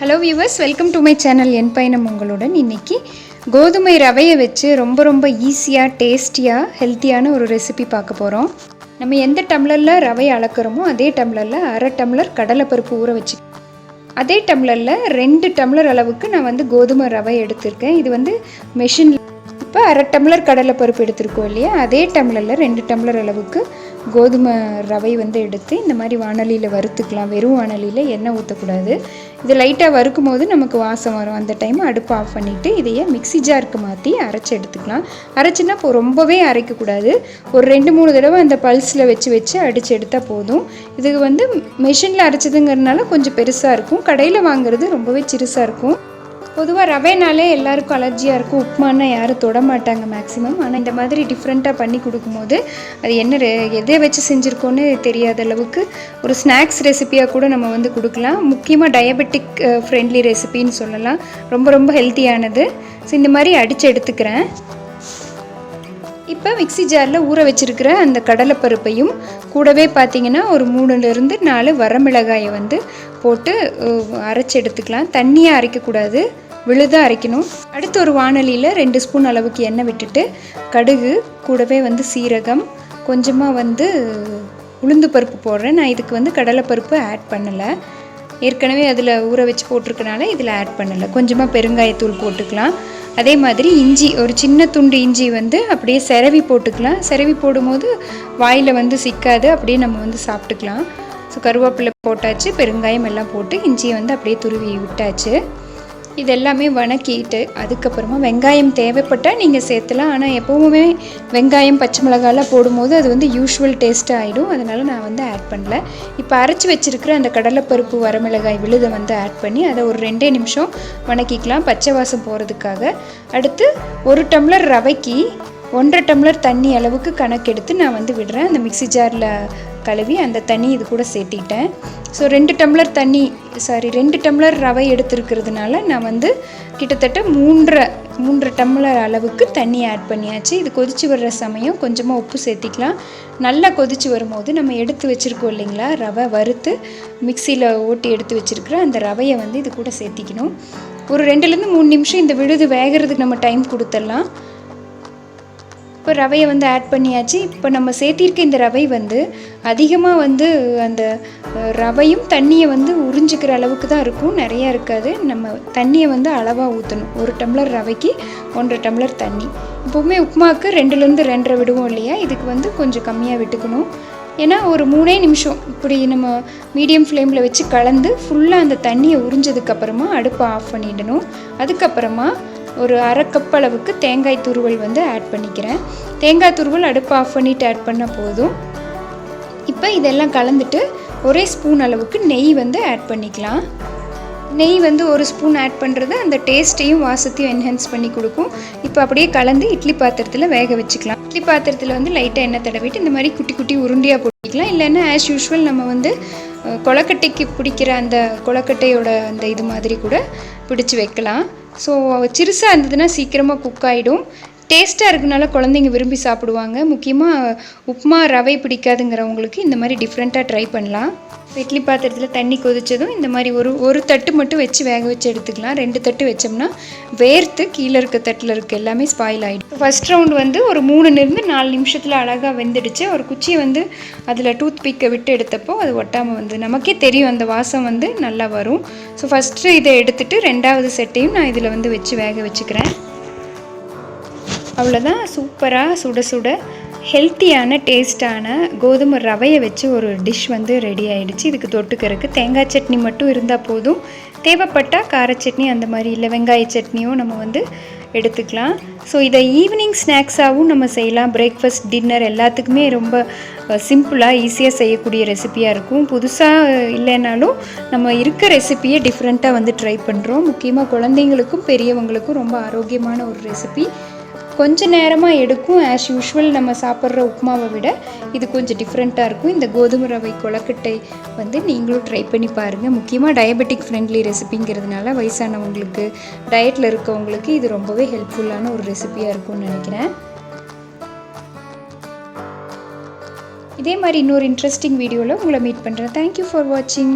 Hello viewers, welcome to my channel. என் பயணம் உங்களுடன். இன்றைக்கி கோதுமை ரவையை வச்சு ரொம்ப ஈஸியாக டேஸ்டியாக ஹெல்த்தியான ஒரு ரெசிபி பார்க்க போகிறோம். நம்ம எந்த டம்ளரில் ரவை அளக்கிறோமோ அதே டம்ளரில் அரை டம்ளர் கடலைப்பருப்பு ஊற வச்சு, அதே டம்ளரில் 2 டம்ளர் அளவுக்கு நான் கோதுமை ரவை எடுத்திருக்கேன். இது மெஷின். இப்போ அரை டம்ளர் கடலைப்பருப்பு எடுத்திருக்கோம் இல்லையா, அதே டம்ளரில் 2 டம்ளர் அளவுக்கு கோதுமை ரவை எடுத்து இந்த மாதிரி வாணலியில் வறுத்துக்கலாம். வெறும் வாணலியில் எண்ணெய் ஊற்றக்கூடாது. இது லைட்டாக வறுக்கும் போது நமக்கு வாசம் வரும். அந்த டைம் அடுப்பு ஆஃப் பண்ணிவிட்டு இதையே மிக்ஸி ஜாருக்கு மாற்றி அரைச்சி எடுத்துக்கலாம். அரைச்சின்னா இப்போ ரொம்பவே அரைக்கக்கூடாது. ஒரு 2-3 தடவை அந்த பல்ஸில் வச்சு அடித்து எடுத்தால் போதும். இதுக்கு மெஷினில் அரைச்சதுங்கிறதுனால கொஞ்சம் பெருசாக இருக்கும். கடையில் வாங்குறது ரொம்பவே சிறுசாக இருக்கும். பொதுவாக ரவைனாலே எல்லாருக்கும் அலர்ஜியாக இருக்கும். உப்புமானா யாரும் தொட மாட்டாங்க மேக்ஸிமம். ஆனால் இந்த மாதிரி டிஃப்ரெண்ட்டாக பண்ணி கொடுக்கும்போது அது எதை வச்சு செஞ்சுருக்கோன்னு தெரியாத அளவுக்கு ஒரு ஸ்நாக்ஸ் ரெசிப்பியாக கூட நம்ம கொடுக்கலாம். முக்கியமாக டயபெட்டிக் ஃப்ரெண்ட்லி ரெசிபின்னு சொல்லலாம். ரொம்ப ஹெல்த்தியானது. ஸோ இந்த மாதிரி அடித்து எடுத்துக்கிறேன். இப்போ மிக்ஸி ஜாரில் ஊற வச்சுருக்கிற அந்த கடலைப்பருப்பையும் கூடவே பார்த்திங்கன்னா ஒரு 3-4 வரமிளகாயை போட்டு அரைச்சி எடுத்துக்கலாம். தண்ணியாக அரைக்கக்கூடாது, விழுதாக அரைக்கணும். அடுத்து ஒரு வாணலியில் 2 ஸ்பூன் அளவுக்கு எண்ணெய் விட்டுட்டு கடுகு கூடவே சீரகம், கொஞ்சமாக உளுந்து பருப்பு போடுறேன். நான் இதுக்கு கடலைப்பருப்பு ஆட் பண்ணலை. ஏற்கனவே அதில் ஊற வச்சு போட்டிருக்கனால இதில் ஆட் பண்ணலை. கொஞ்சமாக பெருங்காயத்தூள் போட்டுக்கலாம். அதே மாதிரி இஞ்சி, ஒரு சின்ன துண்டு இஞ்சி அப்படியே செரவி போட்டுக்கலாம். செரவி போடும்போது வாயில் சிக்காது, அப்படியே நம்ம சாப்பிட்டுக்கலாம். ஸோ கருவேப்பிலை போட்டாச்சு, பெருங்காயம் எல்லாம் போட்டு இஞ்சியை அப்படியே துருவி விட்டாச்சு. இது எல்லாமே வணக்கிட்டு அதுக்கப்புறமா வெங்காயம் தேவைப்பட்டால் நீங்கள் சேர்த்துலாம். ஆனால் எப்போவுமே வெங்காயம் பச்சை மிளகாலாம் போடும்போது அது யூஷுவல் டேஸ்ட்டாக ஆகிடும். அதனால் நான் ஆட் பண்ணல. இப்போ அரைச்சி வச்சுருக்கிற அந்த கடலைப்பருப்பு வரமிளகாய் விழுதை ஆட் பண்ணி அதை ஒரு 2 நிமிஷம் வணக்கிக்கலாம், பச்சை வாசம் போகிறதுக்காக. அடுத்து 1 டம்ளர் ரவைக்கு 1.5 டம்ளர் தண்ணி அளவுக்கு கணக்கெடுத்து நான் விடுறேன். அந்த மிக்ஸி ஜாரில் கழுவி அந்த தண்ணி இது கூட சேர்த்திட்டேன். ஸோ 2 டம்ளர் ரவை எடுத்துருக்கிறதுனால நான் கிட்டத்தட்ட 3 டம்ளர் அளவுக்கு தண்ணி ஆட் பண்ணியாச்சு. இது கொதித்து வர்ற சமயம் கொஞ்சமாக உப்பு சேர்த்திக்கலாம். நல்லா கொதித்து வரும்போது நம்ம எடுத்து வச்சுருக்கோம் இல்லைங்களா, ரவை வறுத்து மிக்சியில் ஓட்டி எடுத்து வச்சுருக்கிற அந்த ரவையை இது கூட சேர்த்திக்கணும். ஒரு 2-3 நிமிஷம் இந்த விழுது வேகிறதுக்கு நம்ம டைம் கொடுத்துடலாம். இப்போ ரவையை ஆட் பண்ணியாச்சு. இப்போ நம்ம சேர்த்திருக்க இந்த ரவை அதிகமாக அந்த ரவையும் தண்ணியை உறிஞ்சிக்கிற அளவுக்கு தான் இருக்கும், நிறையா இருக்காது. நம்ம தண்ணியை அளவாக ஊற்றணும். 1 டம்ளர் ரவைக்கு 1.5 டம்ளர் தண்ணி. இப்போவுமே உப்புமாவுக்கு 2-2.5 விடுவோம் இல்லையா, இதுக்கு கொஞ்சம் கம்மியாக விட்டுக்கணும். ஏன்னா ஒரு 3 நிமிஷம் இப்படி நம்ம மீடியம் ஃப்ளேமில் வச்சு கலந்து ஃபுல்லாக அந்த தண்ணியை உறிஞ்சதுக்கப்புறமா அடுப்பை ஆஃப் பண்ணிடணும். அதுக்கப்புறமா ஒரு 1/2 கப் அளவுக்கு தேங்காய் துருவல் ஆட் பண்ணிக்கிறேன். தேங்காய் துருவல் அடுப்பு ஆஃப் பண்ணிவிட்டு ஆட் பண்ணால் போதும். இப்போ இதெல்லாம் கலந்துட்டு 1 ஸ்பூன் அளவுக்கு நெய் ஆட் பண்ணிக்கலாம். நெய் 1 ஸ்பூன் ஆட் பண்ணுறது அந்த டேஸ்ட்டையும் வாசத்தையும் என்ஹான்ஸ் பண்ணி கொடுக்கும். இப்போ அப்படியே கலந்து இட்லி பாத்திரத்தில் வேக வச்சுக்கலாம். இட்லி பாத்திரத்தில் லைட்டாக எண்ணெய் தடவிட்டு இந்த மாதிரி குட்டி குட்டி உருண்டையாக பிடிக்கலாம். இல்லைன்னா ஆஸ் யூஷுவல் நம்ம கொலக்கட்டைக்கு பிடிக்கிற அந்த கொலக்கட்டையோட அந்த இது மாதிரி கூட பிடிச்சி வைக்கலாம். ஸோ சிறுசாக இருந்ததுன்னா சீக்கிரமாக குக் ஆகிடும். டேஸ்ட்டாக இருக்கனால குழந்தைங்க விரும்பி சாப்பிடுவாங்க. முக்கியமாக உப்புமா ரவை பிடிக்காதுங்கிறவங்களுக்கு இந்த மாதிரி டிஃப்ரெண்ட்டாக ட்ரை பண்ணலாம். இட்லி பாத்திரத்தில் தண்ணி கொதித்ததும் இந்த மாதிரி ஒரு தட்டு மட்டும் வச்சு வேக வச்சு எடுத்துக்கலாம். 2 தட்டு வச்சோம்னா வேர்த்து கீழே இருக்க தட்டில் இருக்க எல்லாமே ஸ்பாயில் ஆகிடும். ஃபஸ்ட் ரவுண்ட் ஒரு 3-4 நிமிஷத்தில் அழகாக வெந்துடுச்சு. ஒரு குச்சியை அதில் டூத் பிக்கை விட்டு எடுத்தப்போ அது ஒட்டாமல் நமக்கே தெரியும், அந்த வாசம் நல்லா வரும். ஸோ ஃபஸ்ட்டு இதை எடுத்துகிட்டு 2வது செட்டையும் நான் இதில் வச்சு வேக வச்சுக்கிறேன். அவ்வளோதான், சூப்பராக சுட சுட ஹெல்த்தியான டேஸ்ட்டான கோதுமை ரவையை வச்சு ஒரு டிஷ் ரெடி ஆகிடுச்சு. இதுக்கு தொட்டுக்கிறதுக்கு தேங்காய் சட்னி மட்டும் இருந்தால் போதும். தேவைப்பட்டால் கார சட்னி அந்த மாதிரி, இல்லை வெங்காய சட்னியும் நம்ம எடுத்துக்கலாம். ஸோ இதை ஈவினிங் ஸ்நாக்ஸாகவும் நம்ம செய்யலாம். பிரேக்ஃபாஸ்ட், டின்னர் எல்லாத்துக்குமே ரொம்ப சிம்பிளாக ஈஸியாக செய்யக்கூடிய ரெசிப்பியாக இருக்கும். புதுசாக இல்லைனாலும் நம்ம இருக்க ரெசிப்பியை டிஃப்ரெண்ட்டாக ட்ரை பண்ணுறோம். முக்கியமாக குழந்தைங்களுக்கும் பெரியவங்களுக்கும் ரொம்ப ஆரோக்கியமான ஒரு ரெசிபி. கொஞ்சம் நேரமாக எடுக்கும். ஆஸ் யூஷுவல் நம்ம சாப்பிட்ற உப்புமாவை விட இது கொஞ்சம் டிஃப்ரெண்ட்டாக இருக்கும். இந்த கோதுமை ரவை கொலக்கட்டை நீங்களும் ட்ரை பண்ணி பாருங்கள். முக்கியமாக டயபெட்டிக் ஃப்ரெண்ட்லி ரெசிபிங்கிறதுனால வயசானவங்களுக்கு, டயட்டில் இருக்கவங்களுக்கு இது ரொம்பவே ஹெல்ப்ஃபுல்லான ஒரு ரெசிபியாக இருக்கும்னு நினைக்கிறேன். இதே மாதிரி இன்னொரு இன்ட்ரெஸ்டிங் வீடியோவில் உங்களை மீட் பண்ணுறேன். தேங்க்யூ ஃபார் வாட்சிங்.